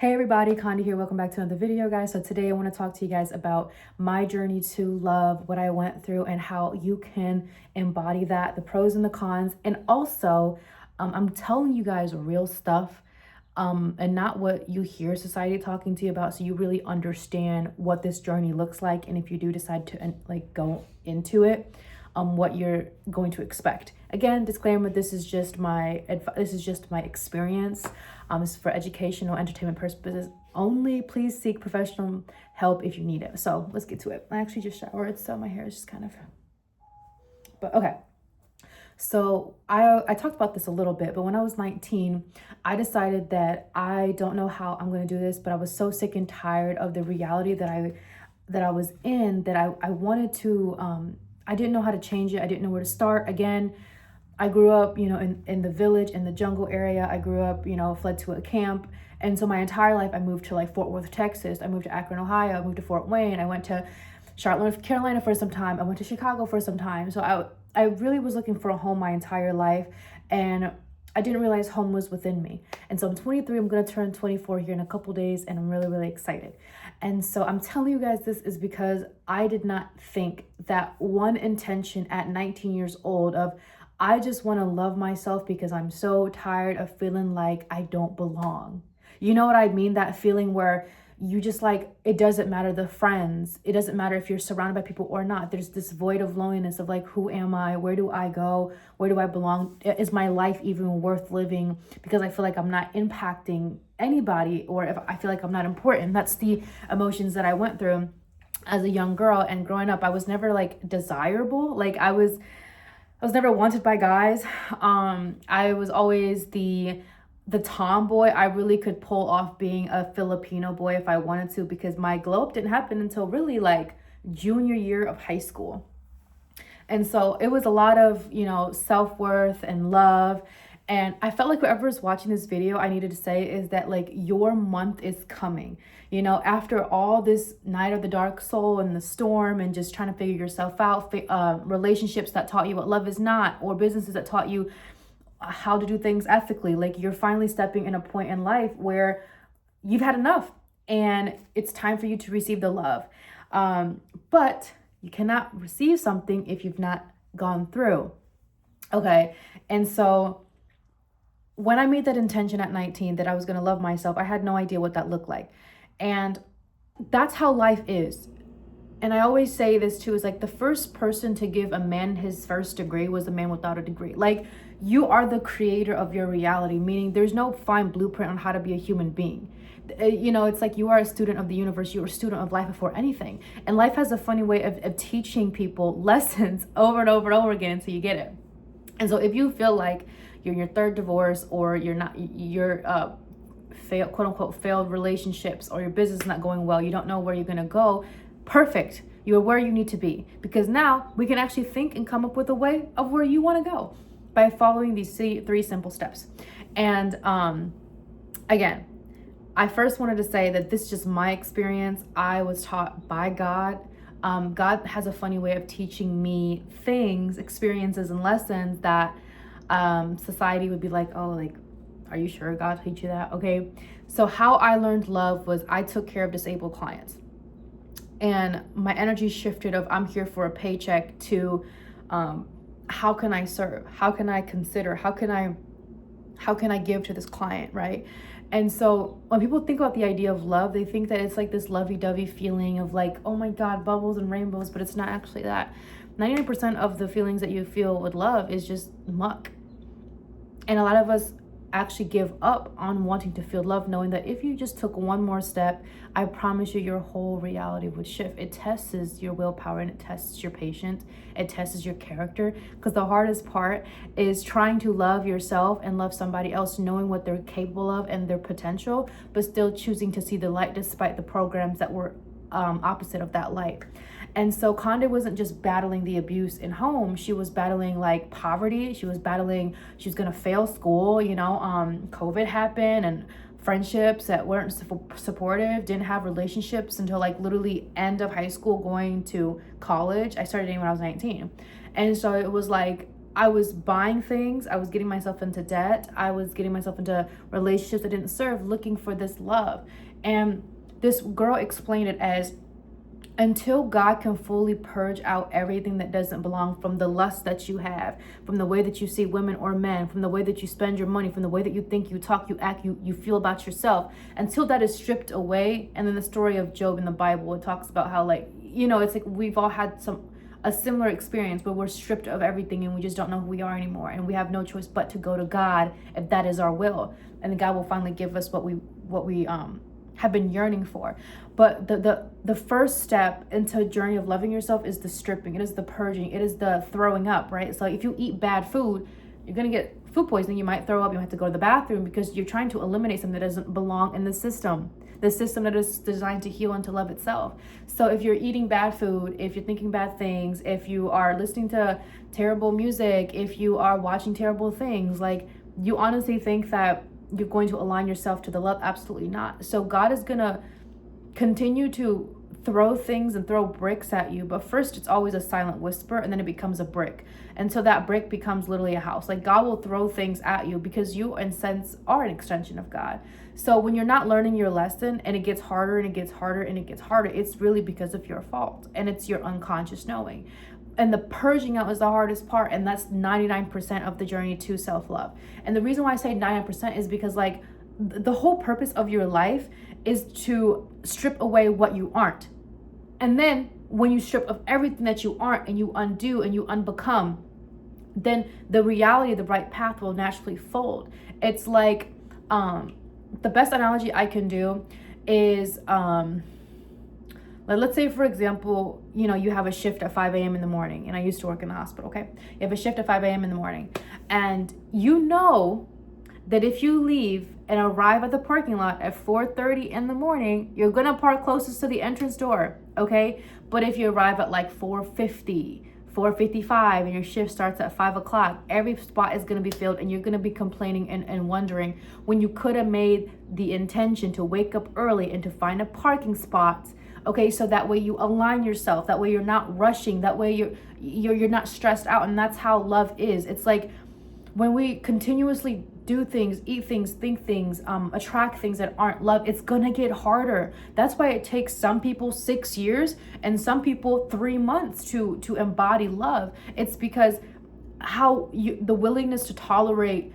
Hey everybody, Condi here. Welcome back to another video, guys. So today I want to talk to you guys about my journey to love, what I went through, and how you can embody that, the pros and the cons. And also, I'm telling you guys real stuff, and not what you hear society talking to you about, so you really understand what this journey looks like. And if you do decide to go into it, what you're going to expect. Again, disclaimer: this is just my experience. It's for educational, entertainment purposes only. Please seek professional help if you need it. So let's get to it. I actually just showered, so my hair is just kind of. But okay. So I talked about this a little bit, but when I was 19, I decided that I don't know how I'm going to do this, but I was so sick and tired of the reality that I was in, that I wanted to. I didn't know how to change it. I didn't know where to start. Again, I grew up, in the village, in the jungle area. I grew up, fled to a camp. And so my entire life, I moved to Fort Worth, Texas. I moved to Akron, Ohio. I moved to Fort Wayne. I went to Charlotte, North Carolina for some time. I went to Chicago for some time. So I really was looking for a home my entire life. And I didn't realize home was within me. And so I'm 23. I'm going to turn 24 here in a couple days. And I'm really, really excited. And so I'm telling you guys this is because I did not think that one intention at 19 years old of, I just want to love myself because I'm so tired of feeling like I don't belong. You know what I mean? That feeling where you just it doesn't matter the friends. It doesn't matter if you're surrounded by people or not. There's this void of loneliness of who am I? Where do I go? Where do I belong? Is my life even worth living? Because I feel like I'm not impacting anybody, or if I feel like I'm not important. That's the emotions that I went through as a young girl. And growing up, I was never desirable. I was never wanted by guys. I was always the tomboy. I really could pull off being a Filipino boy if I wanted to, because my glow up didn't happen until really junior year of high school. And so it was a lot of, self-worth and love. And I felt like whoever's watching this video, I needed to say is that your month is coming. After all this night of the dark soul and the storm and just trying to figure yourself out, relationships that taught you what love is not, or businesses that taught you how to do things ethically, you're finally stepping in a point in life where you've had enough and it's time for you to receive the love. But you cannot receive something if you've not gone through. Okay. And so when I made that intention at 19 that I was going to love myself, I had no idea what that looked like. And that's how life is. And I always say this too, is the first person to give a man his first degree was a man without a degree. You are the creator of your reality, meaning there's no fine blueprint on how to be a human being. It's you are a student of the universe. You're a student of life before anything. And life has a funny way of teaching people lessons over and over and over again until you get it. And so if you feel like you're in your third divorce, or you're quote unquote failed relationships, or your business is not going well, you don't know where you're going to go, perfect. You're where you need to be, because now we can actually think and come up with a way of where you want to go by following these three simple steps. And again, I first wanted to say that this is just my experience. I was taught by God. God has a funny way of teaching me things, experiences, and lessons that society would be are you sure God taught you that? Okay. So how I learned love was I took care of disabled clients, and my energy shifted of I'm here for a paycheck to how can I serve? How can I consider? How can I give to this client, right? And so when people think about the idea of love, they think that it's this lovey-dovey feeling of oh my God, bubbles and rainbows, but it's not actually that. 99% of the feelings that you feel with love is just muck. And a lot of us actually give up on wanting to feel love, knowing that if you just took one more step, I promise you your whole reality would shift. It tests your willpower, and it tests your patience. It tests your character, because the hardest part is trying to love yourself and love somebody else, knowing what they're capable of and their potential, but still choosing to see the light despite the programs that were opposite of that light. And so Conde wasn't just battling the abuse in home. She was battling poverty. She was battling, she was going to fail school. COVID happened, and friendships that weren't supportive, didn't have relationships until literally end of high school, going to college. I started dating when I was 19. And so it was I was buying things, I was getting myself into debt, I was getting myself into relationships that didn't serve, looking for this love. And this girl explained it as, until God can fully purge out everything that doesn't belong, from the lust that you have, from the way that you see women or men, from the way that you spend your money, from the way that you think, you talk, you act, you feel about yourself, until that is stripped away. And then the story of Job in the Bible, it talks about how, like, it's like we've all had a similar experience where we're stripped of everything and we just don't know who we are anymore, and we have no choice but to go to God if that is our will, and then God will finally give us what we have been yearning for. But the first step into a journey of loving yourself is the stripping. It is the purging. It is the throwing up, right? So if you eat bad food, you're gonna get food poisoning. You might throw up. You might have to go to the bathroom because you're trying to eliminate something that doesn't belong in the system that is designed to heal and to love itself. So if you're eating bad food, if you're thinking bad things, if you are listening to terrible music, if you are watching terrible things, like, you honestly think that you're going to align yourself to the love? Absolutely not. So God is gonna continue to throw things and throw bricks at you, but first it's always a silent whisper, and then it becomes a brick until that brick becomes literally a house. Like, God will throw things at you because you, in a sense, are an extension of God. So when you're not learning your lesson and it gets harder and it gets harder and it gets harder, it's really because of your fault, and it's your unconscious knowing. And the purging out is the hardest part, and that's 99% of the journey to self-love. And the reason why I say 99% is because, like, the whole purpose of your life is to strip away what you aren't. And then when you strip of everything that you aren't, and you undo and you unbecome, then the reality, the right path will naturally fold. It's like, the best analogy I can do is, let's say, for example, you have a shift at 5 a.m. in the morning, and I used to work in the hospital, okay? You have a shift at 5 a.m. in the morning, and you know that if you leave and arrive at the parking lot at 4:30 in the morning, you're gonna park closest to the entrance door, okay? But if you arrive at like 4:50, 4:55, and your shift starts at 5 o'clock, every spot is gonna be filled, and you're gonna be complaining and wondering when you could have made the intention to wake up early and to find a parking spot. Okay, so that way you align yourself, that way you're not rushing, that way you're not stressed out. And that's how love is. It's like when we continuously do things, eat things, think things, attract things that aren't love, it's gonna get harder. That's why it takes some people 6 years and some people 3 months to embody love. It's because the willingness to tolerate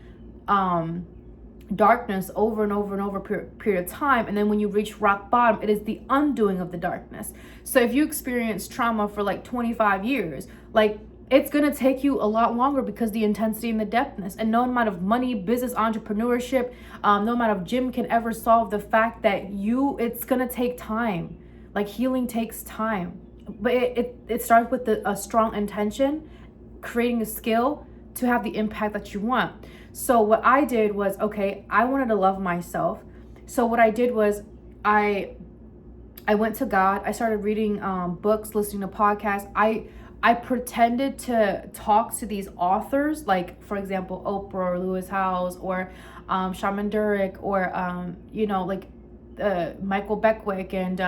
darkness over and over and over period of time, and then when you reach rock bottom, it is the undoing of the darkness. So if you experience trauma for like 25 years, like, it's gonna take you a lot longer because the intensity and the depthness, and no amount of money, business, entrepreneurship, no amount of gym can ever solve the fact that it's gonna take time. Like, healing takes time, but it starts with a strong intention, creating a skill to have the impact that you want. So what I did was, okay, I wanted to love myself. So what I did was I went to God. I started reading books, listening to podcasts. I pretended to talk to these authors, like, for example, Oprah or Lewis Howes or Shaman Durek or Michael Beckwith, and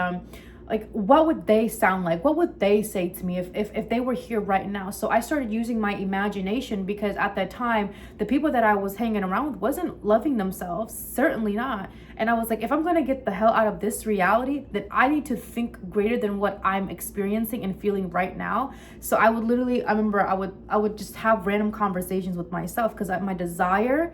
like, what would they sound like? What would they say to me if they were here right now? So I started using my imagination, because at that time, the people that I was hanging around with wasn't loving themselves, certainly not. And I was like, if I'm gonna get the hell out of this reality, then I need to think greater than what I'm experiencing and feeling right now. So I remember I would just have random conversations with myself, because my desire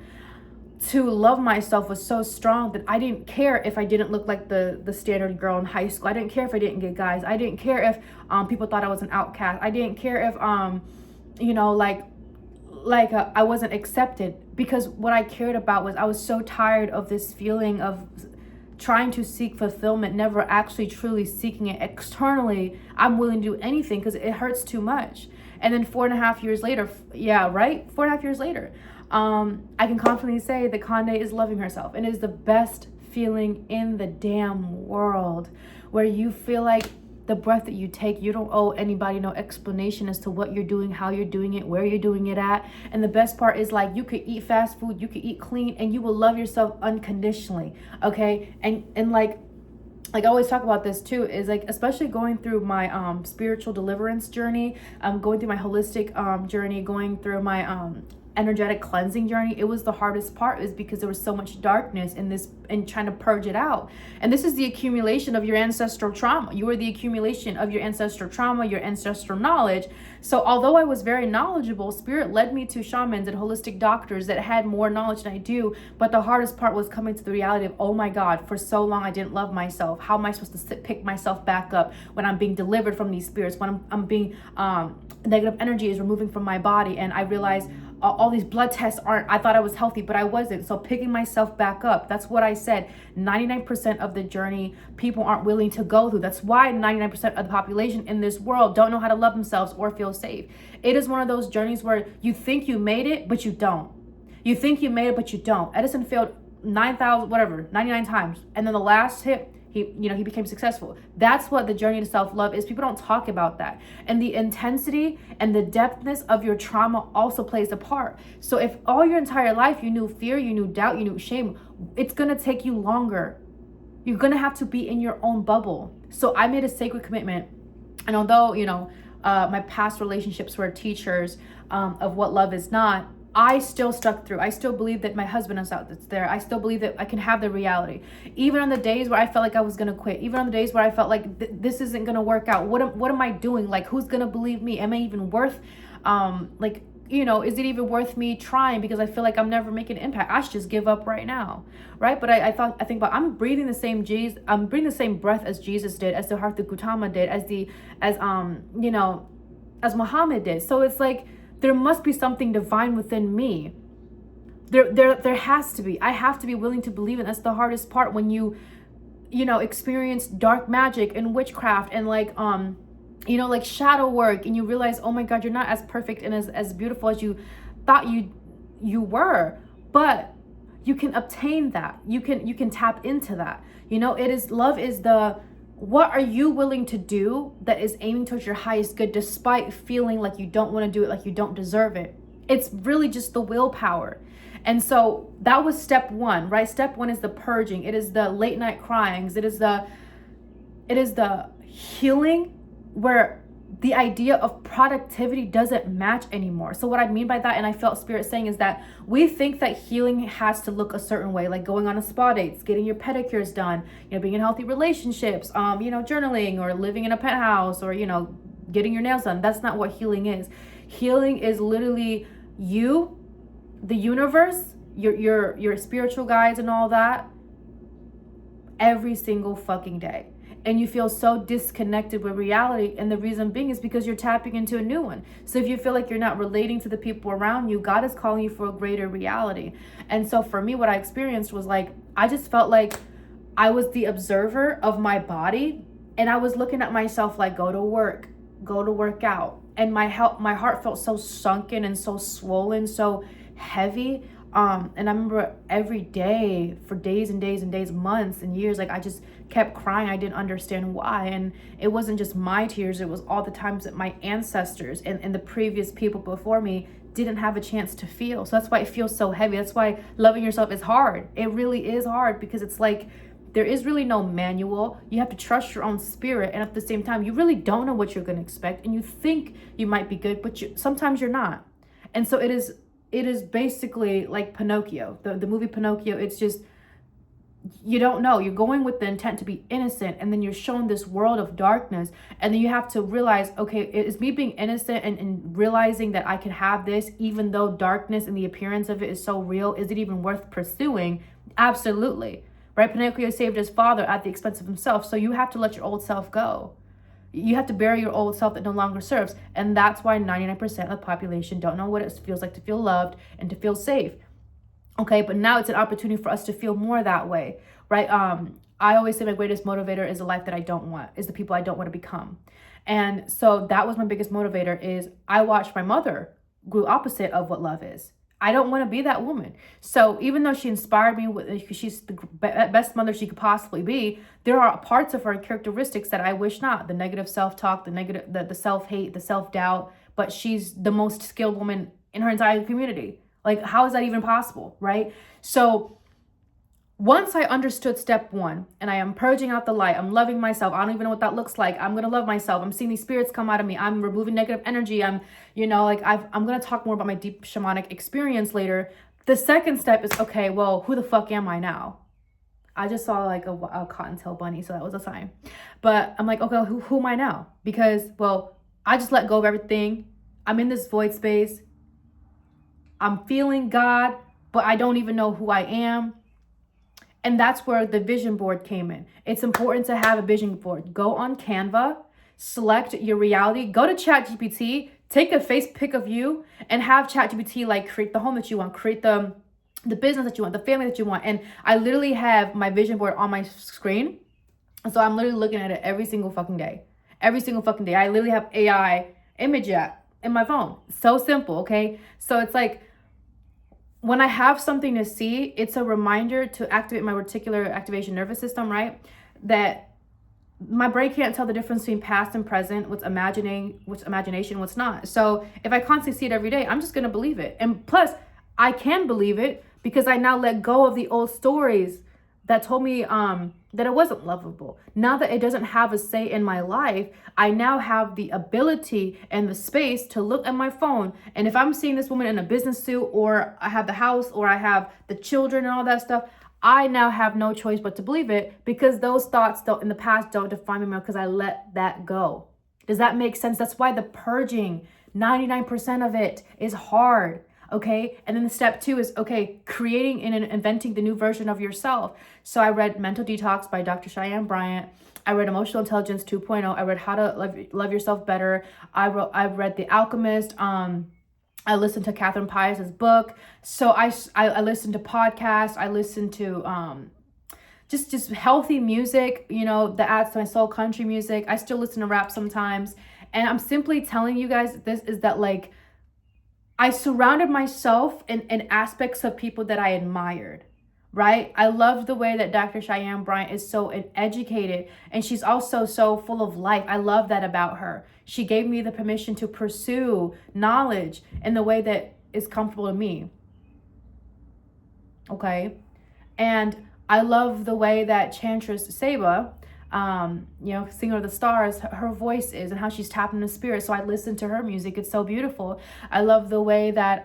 to love myself was so strong that I didn't care if I didn't look like the standard girl in high school. I didn't care if I didn't get guys. I didn't care if people thought I was an outcast. I didn't care if I wasn't accepted, because what I cared about was, I was so tired of this feeling of trying to seek fulfillment, never actually truly seeking it externally. I'm willing to do anything because it hurts too much. And then 4.5 years later, 4.5 years later, I can confidently say that Conde is loving herself, and it is the best feeling in the damn world, where you feel like the breath that you take, you don't owe anybody no explanation as to what you're doing, how you're doing it, where you're doing it at. And the best part is, like, you could eat fast food, you could eat clean, and you will love yourself unconditionally, okay? And like, like I always talk about this too, is like, especially going through my spiritual deliverance journey, going through my holistic journey, going through my energetic cleansing journey. It was the hardest part, is because there was so much darkness in this, and trying to purge it out. And this is the accumulation of your ancestral trauma. You are the accumulation of your ancestral trauma, your ancestral knowledge. So although I was very knowledgeable, spirit led me to shamans and holistic doctors that had more knowledge than I do. But the hardest part was coming to the reality of, oh my God, for so long I didn't love myself. How am I supposed to pick myself back up when I'm being delivered from these spirits, when I'm being negative energy is removing from my body? And I realized all these blood tests aren't, I thought I was healthy, but I wasn't. So picking myself back up, that's what I said. 99% of the journey people aren't willing to go through. That's why 99% of the population in this world don't know how to love themselves or feel safe. It is one of those journeys where you think you made it, but you don't. You think you made it, but you don't. Edison failed 99 times. And then the last hit, he became successful. That's what the journey to self-love is. People don't talk about that. And the intensity and the depthness of your trauma also plays a part. So if all your entire life you knew fear, you knew doubt, you knew shame, it's going to take you longer. You're going to have to be in your own bubble. So I made a sacred commitment. And although, my past relationships were teachers of what love is not, I still stuck through. I still believe that my husband is out there. I still believe that I can have the reality. Even on the days where I felt like I was going to quit. Even on the days where I felt like this isn't going to work out. What am I doing? Like, who's going to believe me? Am I even worth, is it even worth me trying? Because I feel like I'm never making an impact. I should just give up right now. Right? But I think about, I'm breathing the same breath as Jesus did, as Siddhartha Gautama did, as Muhammad did. So it's like, there must be something divine within me. There has to be. I have to be willing to believe it. That's the hardest part, when you experience dark magic and witchcraft and like shadow work, and you realize, oh my God, you're not as perfect and as beautiful as you thought you were. But you can obtain that. You can tap into that. Love is the, what are you willing to do that is aiming towards your highest good, despite feeling like you don't want to do it, like you don't deserve it? It's really just the willpower. And so that was step one, right? Step one is the purging. It is the late night cryings. It is the healing, where the idea of productivity doesn't match anymore. So what I mean by that, and I felt spirit saying, is that we think that healing has to look a certain way, like going on a spa dates, getting your pedicures done, being in healthy relationships, journaling, or living in a penthouse, or, getting your nails done. That's not what healing is. Healing is literally you, the universe, your spiritual guides and all that, every single fucking day. And you feel so disconnected with reality. And the reason being is because you're tapping into a new one. So if you feel like you're not relating to the people around you, God is calling you for a greater reality. And so for me, what I experienced was like, I just felt like I was the observer of my body. And I was looking at myself like, go to work out. And my heart felt so sunken and so swollen, so heavy. And I remember every day for days and days and days, months and years, like I just kept crying. I didn't understand why. And it wasn't just my tears. It was all the times that my ancestors and the previous people before me didn't have a chance to feel. So that's why it feels so heavy. That's why loving yourself is hard. It really is hard, because it's like, there is really no manual. You have to trust your own spirit. And at the same time, you really don't know what you're going to expect. And you think you might be good, but sometimes you're not. And so it is basically like Pinocchio, the movie Pinocchio. It's just, you don't know. You're going with the intent to be innocent, and then you're shown this world of darkness, and then you have to realize, okay, is me being innocent and realizing that I can have this, even though darkness and the appearance of it is so real, is it even worth pursuing? Absolutely. Right? Pinocchio saved his father at the expense of himself. So you have to let your old self go. You have to bury your old self that no longer serves. And that's why 99% of the population don't know what it feels like to feel loved and to feel safe. Okay, but now it's an opportunity for us to feel more that way, right? I always say my greatest motivator is the life that I don't want, is the people I don't want to become. And so that was my biggest motivator, is I watched my mother grew opposite of what love is. I don't want to be that woman. So even though she inspired me, she's the best mother she could possibly be, there are parts of her characteristics that I wish not. The negative self-talk, the self-hate, the self-doubt, but she's the most skilled woman in her entire community. Like, how is that even possible, right? So Once I understood step one, and I am purging out the light, I'm loving myself. I don't even know what that looks like. I'm going to love myself. I'm seeing these spirits come out of me. I'm removing negative energy. I'm going to talk more about my deep shamanic experience later. The second step is, okay, well, who the fuck am I now? I just saw like a cottontail bunny, so that was a sign. But I'm like, okay, who am I now? Because, well, I just let go of everything. I'm in this void space. I'm feeling God, but I don't even know who I am. And that's where the vision board came in. It's important to have a vision board. Go on Canva, select your reality, go to ChatGPT, take a face pic of you, and have ChatGPT like create the home that you want, create the business that you want, the family that you want. And I literally have my vision board on my screen. So I'm literally looking at it every single fucking day. Every single fucking day. I literally have AI image app in my phone. So simple, okay? So it's like, when I have something to see, it's a reminder to activate my reticular activation nervous system, right? That my brain can't tell the difference between past and present, what's imagination, what's not. So if I constantly see it every day, I'm just going to believe it. And plus, I can believe it because I now let go of the old stories that told me that it wasn't lovable. Now that it doesn't have a say in my life, I now have the ability and the space to look at my phone. And if I'm seeing this woman in a business suit, or I have the house, or I have the children and all that stuff, I now have no choice but to believe it, because those thoughts in the past don't define me, because I let that go. Does that make sense? That's why the purging, 99% of it is hard. Okay. And then the step two is, okay, creating and inventing the new version of yourself. So I read Mental Detox by Dr. Cheyenne Bryant. I read Emotional Intelligence 2.0. I read How to Love Yourself Better. I read The Alchemist. I listened to Catherine Pius's book. So I listened to podcasts. I listened to just healthy music, that adds to my soul, country music. I still listen to rap sometimes. And I'm simply telling you guys this is that, like, I surrounded myself in aspects of people that I admired, right? I love the way that Dr. Cheyenne Bryant is so educated, and she's also so full of life. I love that about her. She gave me the permission to pursue knowledge in the way that is comfortable to me. Okay? And I love the way that Chantress Seba, Singer of the Stars, her voice is, and how she's tapped into spirit. So I listen to her music. It's so beautiful. I love the way that,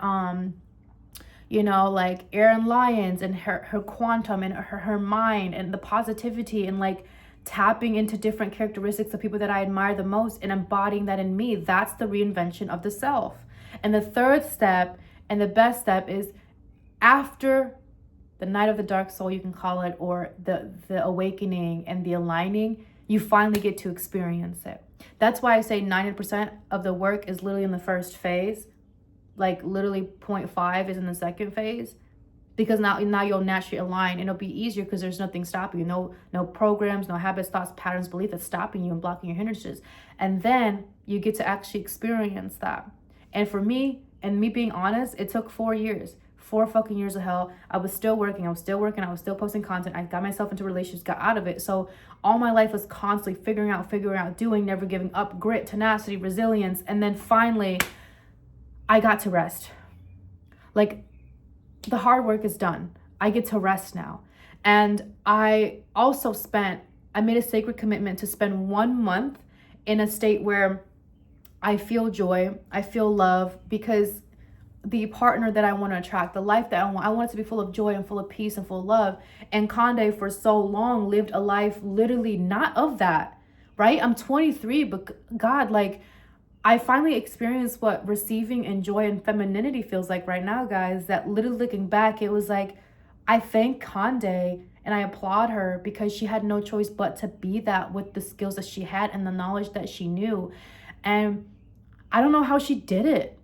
like Erin Lyons and her quantum and her mind and the positivity and like tapping into different characteristics of people that I admire the most and embodying that in me. That's the reinvention of the self. And the third step and the best step is after the night of the dark soul, you can call it, or the awakening and the aligning, you finally get to experience it. That's why I say 90% of the work is literally in the first phase. Like literally 0.5 is in the second phase, because now you'll naturally align, and it'll be easier because there's nothing stopping you. No programs, no habits, thoughts, patterns, beliefs that's stopping you and blocking your hindrances. And then you get to actually experience that. And for me, and me being honest, it took 4 years. 4 fucking years of hell. I was still working. I was still posting content. I got myself into relationships, got out of it. So all my life was constantly figuring out, doing, never giving up, grit, tenacity, resilience. And then finally, I got to rest. Like, the hard work is done. I get to rest now. And I also made a sacred commitment to spend 1 month in a state where I feel joy, I feel love, because the partner that I want to attract, the life that I want it to be full of joy and full of peace and full of love. And Conde for so long lived a life literally not of that, right? I'm 23, but God, like, I finally experienced what receiving and joy and femininity feels like right now, guys. That literally looking back, it was like, I thank Conde and I applaud her, because she had no choice but to be that with the skills that she had and the knowledge that she knew. And I don't know how she did it.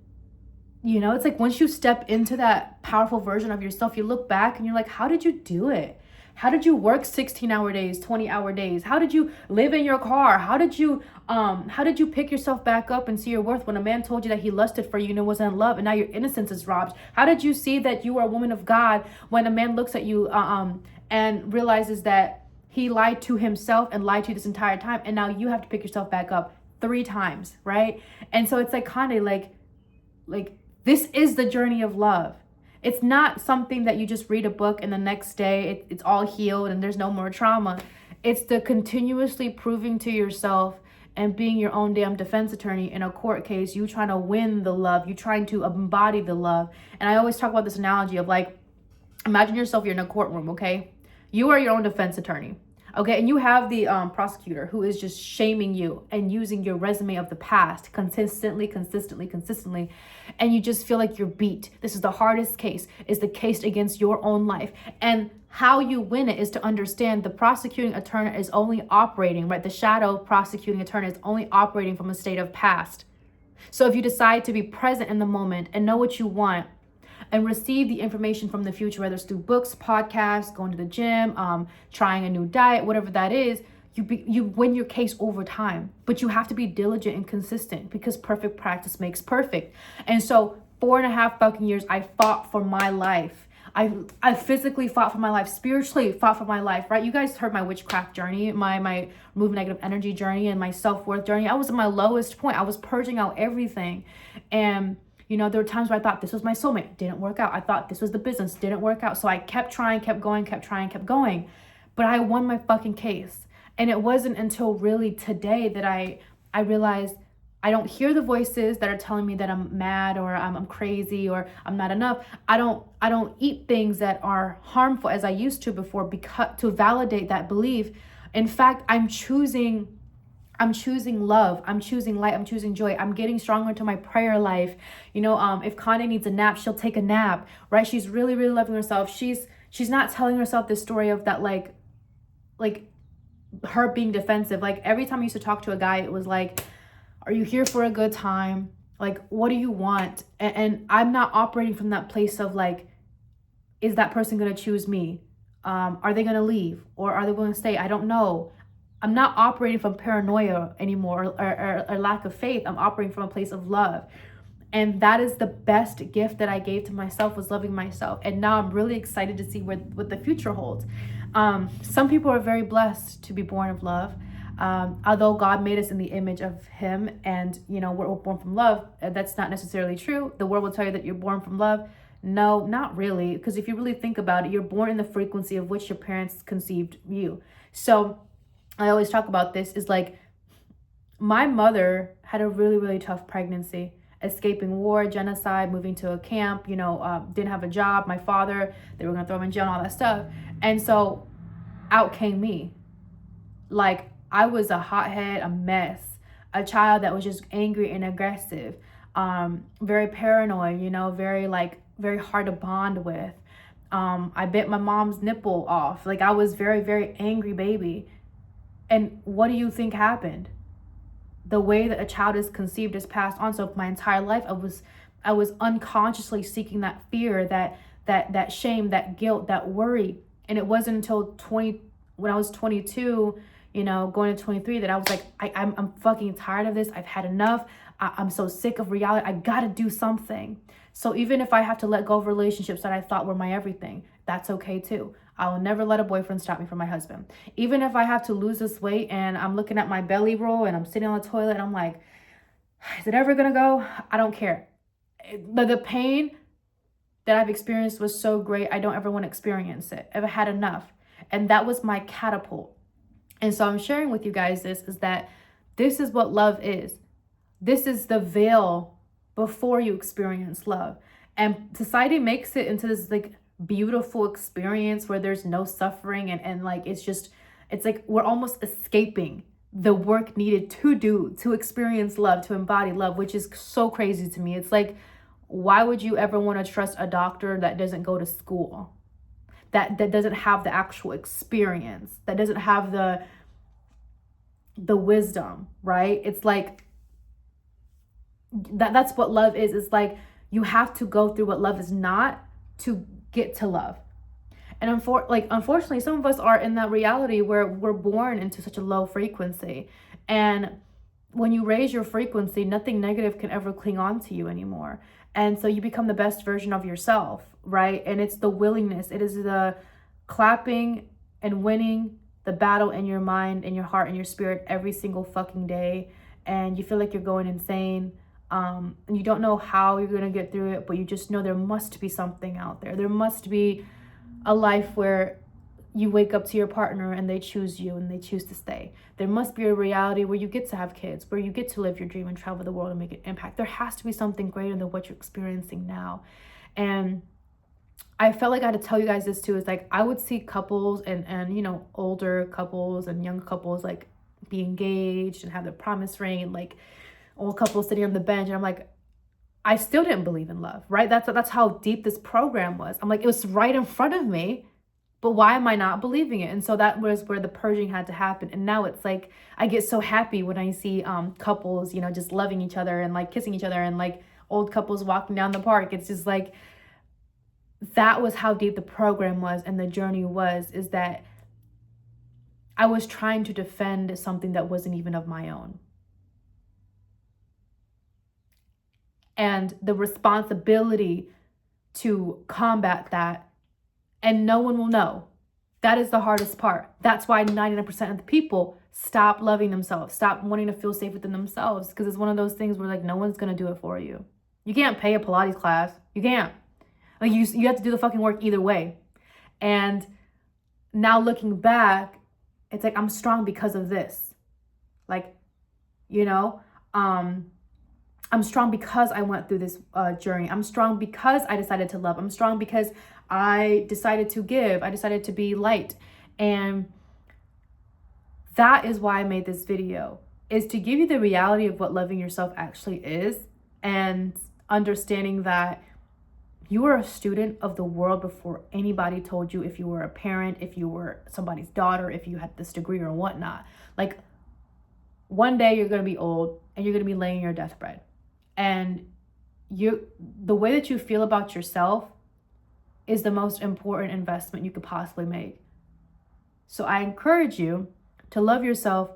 It's like once you step into that powerful version of yourself, you look back and you're like, how did you do it? How did you work 16-hour days, 20-hour days? How did you live in your car? How did you pick yourself back up and see your worth when a man told you that he lusted for you and wasn't in love, and now your innocence is robbed? How did you see that you are a woman of God when a man looks at you and realizes that he lied to himself and lied to you this entire time, and now you have to pick yourself back up 3 times, right? And so it's like, Conde, like this is the journey of love. It's not something that you just read a book and the next day it's all healed and there's no more trauma. It's the continuously proving to yourself and being your own damn defense attorney in a court case. You trying to win the love. You trying to embody the love. And I always talk about this analogy of like, imagine yourself, you're in a courtroom, okay? You are your own defense attorney. Okay, and you have the prosecutor who is just shaming you and using your resume of the past consistently, and you just feel like you're beat. This is the hardest case. It's the case against your own life. And how you win it is to understand the prosecuting attorney is only operating, right? The shadow prosecuting attorney is only operating from a state of past. So if you decide to be present in the moment and know what you want, and receive the information from the future, whether it's through books, podcasts, going to the gym, trying a new diet, whatever that is, you win your case over time. But you have to be diligent and consistent because perfect practice makes perfect. And so 4.5 fucking years, I fought for my life. I physically fought for my life, spiritually fought for my life, right? You guys heard my witchcraft journey, my remove negative energy journey, and my self-worth journey. I was at my lowest point. I was purging out everything. And you know, there were times where I thought this was my soulmate, didn't work out. I thought this was the business, didn't work out. So I kept trying, kept going. But I won my fucking case. And it wasn't until really today that I realized I don't hear the voices that are telling me that I'm mad or I'm crazy or I'm not enough. I don't eat things that are harmful as I used to before because to validate that belief. In fact, I'm choosing love. I'm choosing light. I'm choosing joy. I'm getting stronger into my prayer life. You know, if Kanye needs a nap, she'll take a nap, right? She's really, really loving herself. She's not telling herself this story of that, like her being defensive. Like every time I used to talk to a guy, it was like, are you here for a good time? Like, what do you want? And I'm not operating from that place of like, is that person going to choose me? Are they going to leave or are they going to stay? I don't know. I'm not operating from paranoia anymore or lack of faith. I'm operating from a place of love. And that is the best gift that I gave to myself, was loving myself. And now I'm really excited to see what the future holds. Some people are very blessed to be born of love. Although God made us in the image of him and, you know, we're born from love, that's not necessarily true. The world will tell you that you're born from love. No, not really. Because if you really think about it, you're born in the frequency of which your parents conceived you. So I always talk about this is like, my mother had a really, really tough pregnancy, escaping war, genocide, moving to a camp, you know, didn't have a job. My father, they were going to throw him in jail and all that stuff. And so out came me. Like, I was a hothead, a mess, a child that was just angry and aggressive, very paranoid, you know, very hard to bond with. I bit my mom's nipple off. Like, I was very, very angry baby. And what do you think happened? The way that a child is conceived is passed on. So my entire life, I was unconsciously seeking that fear, that shame, that guilt, that worry. And it wasn't until when I was 22, you know, going to 23, that I was like, I'm fucking tired of this. I've had enough. I'm so sick of reality. I gotta do something. So even if I have to let go of relationships that I thought were my everything, that's okay too. I will never let a boyfriend stop me from my husband. Even if I have to lose this weight and I'm looking at my belly roll and I'm sitting on the toilet and I'm like, is it ever gonna go? I don't care. But the pain that I've experienced was so great, I don't ever want to experience it. I've had enough. And that was my catapult. And so I'm sharing with you guys is that this is what love is. This is the veil before you experience love. And society makes it into this like beautiful experience where there's no suffering and like it's like we're almost escaping the work needed to do to experience love, to embody love, which is so crazy to me. It's like, why would you ever want to trust a doctor that doesn't go to school, that doesn't have the actual experience, that doesn't have the wisdom, right? It's like that's what love is. It's like you have to go through what love is not to get to love. And unfortunately, some of us are in that reality where we're born into such a low frequency. And when you raise your frequency, nothing negative can ever cling on to you anymore. And so you become the best version of yourself, right? And it's the willingness. It is the clapping and winning the battle in your mind, in your heart, in your spirit every single fucking day. And you feel like you're going insane. and you don't know how you're going to get through it, but you just know there must be something out there. There must be a life where you wake up to your partner and they choose you and they choose to stay. There must be a reality where you get to have kids, where you get to live your dream and travel the world and make an impact. There has to be something greater than what you're experiencing now. And I felt like I had to tell you guys this too, is like, I would see couples and you know, older couples and young couples like be engaged and have their promise ring, and like old couples sitting on the bench. And I'm like, I still didn't believe in love, right? That's how deep this program was. I'm like, it was right in front of me, but why am I not believing it? And so that was where the purging had to happen. And now it's like, I get so happy when I see couples, you know, just loving each other and like kissing each other, and like old couples walking down the park. It's just like, that was how deep the program was and the journey was, is that I was trying to defend something that wasn't even of my own. And the responsibility to combat that, and no one will know. That is the hardest part. That's why 99% of the people stop loving themselves, stop wanting to feel safe within themselves, because it's one of those things where like no one's going to do it for you. You can't pay a Pilates class. You can't. Like you have to do the fucking work either way. And now looking back, it's like, I'm strong because of this. Like, you know, I'm strong because I went through this journey. I'm strong because I decided to love. I'm strong because I decided to give. I decided to be light. And that is why I made this video, is to give you the reality of what loving yourself actually is, and understanding that you were a student of the world before anybody told you if you were a parent, if you were somebody's daughter, if you had this degree or whatnot. Like, one day you're going to be old and you're going to be laying your deathbed. And the way that you feel about yourself is the most important investment you could possibly make. So I encourage you to love yourself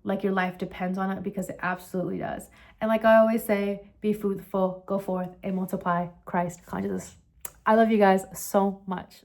like your life depends on it, because it absolutely does. And like I always say, be fruitful, go forth and multiply Christ consciousness. I love you guys so much.